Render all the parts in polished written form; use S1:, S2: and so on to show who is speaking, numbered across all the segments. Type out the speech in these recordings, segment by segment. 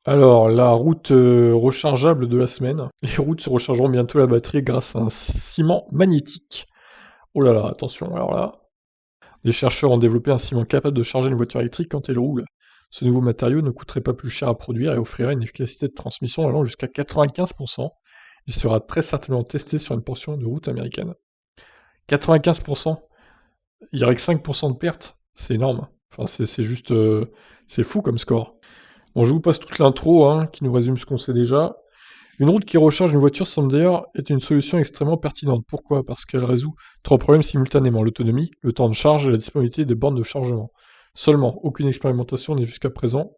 S1: Alors, la route rechargeable de la semaine. Les routes se rechargeront bientôt la batterie grâce à un ciment magnétique. Oh là là, attention, alors là. Des chercheurs ont développé un ciment capable de charger une voiture électrique quand elle roule. Ce nouveau matériau ne coûterait pas plus cher à produire et offrirait une efficacité de transmission allant jusqu'à 95%. Il sera très certainement testé sur une portion de route américaine. 95%. Il n'y aurait que 5% de perte. C'est énorme. Enfin, c'est juste... c'est fou comme score. Bon, je vous passe toute l'intro, hein, qui nous résume ce qu'on sait déjà. Une route qui recharge une voiture semble d'ailleurs être une solution extrêmement pertinente. Pourquoi? Parce qu'elle résout trois problèmes simultanément: l'autonomie, le temps de charge et la disponibilité des bornes de chargement. Seulement, aucune expérimentation n'est jusqu'à présent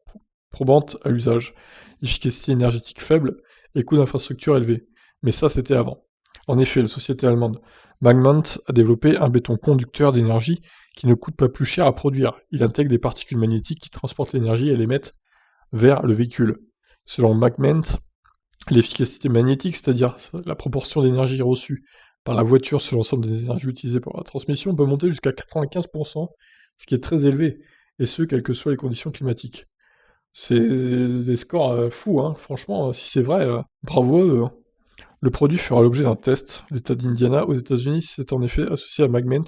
S1: probante à l'usage. Efficacité énergétique faible et coût d'infrastructure élevé. Mais ça, c'était avant. En effet, la société allemande Magmont a développé un béton conducteur d'énergie qui ne coûte pas plus cher à produire. Il intègre des particules magnétiques qui transportent l'énergie et l'émettent vers le véhicule. Selon Magment, l'efficacité magnétique, c'est-à-dire la proportion d'énergie reçue par la voiture sur l'ensemble des énergies utilisées pour la transmission, peut monter jusqu'à 95%, ce qui est très élevé, et ce, quelles que soient les conditions climatiques. C'est des scores fous, hein. Franchement, si c'est vrai, bravo à eux, hein. Le produit fera l'objet d'un test. L'État d'Indiana, aux États-Unis, s'est en effet associé à Magment,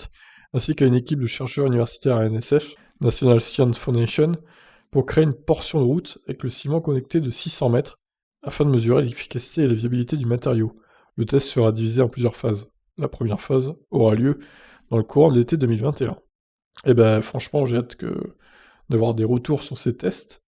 S1: ainsi qu'à une équipe de chercheurs universitaires à NSF, National Science Foundation, pour créer une portion de route avec le ciment connecté de 600 mètres, afin de mesurer l'efficacité et la viabilité du matériau. Le test sera divisé en plusieurs phases. La première phase aura lieu dans le courant de l'été 2021. Et ben franchement, j'ai hâte d'avoir des retours sur ces tests,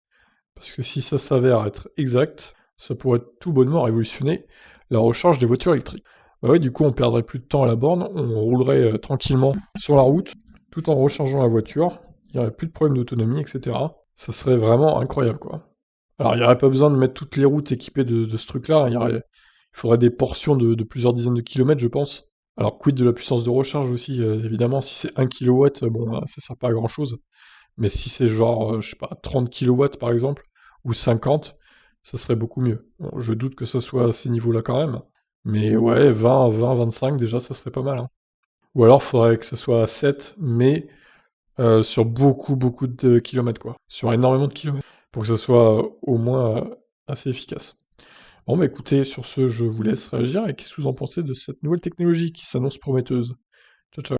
S1: parce que si ça s'avère être exact, ça pourrait tout bonnement révolutionner la recharge des voitures électriques. Bah ouais, du coup, on perdrait plus de temps à la borne, on roulerait tranquillement sur la route, tout en rechargeant la voiture, il n'y aurait plus de problème d'autonomie, etc. Ça serait vraiment incroyable, quoi. Alors, il n'y aurait pas besoin de mettre toutes les routes équipées de ce truc-là, hein, il faudrait des portions de plusieurs dizaines de kilomètres, je pense. Alors, quid de la puissance de recharge aussi, évidemment, si c'est 1 kilowatt, bon, ça sert pas à grand-chose. Mais si c'est genre, je sais pas, 30 kilowatts par exemple, ou 50, ça serait beaucoup mieux. Bon, je doute que ça soit à ces niveaux-là quand même, mais ouais, 25 déjà, ça serait pas mal, hein. Ou alors, faudrait que ça soit à 7, mais sur beaucoup de kilomètres, quoi. Sur énormément de kilomètres, pour que ça soit au moins assez efficace. Bon, bah écoutez, sur ce, je vous laisse réagir, et qu'est-ce que vous en pensez de cette nouvelle technologie qui s'annonce prometteuse?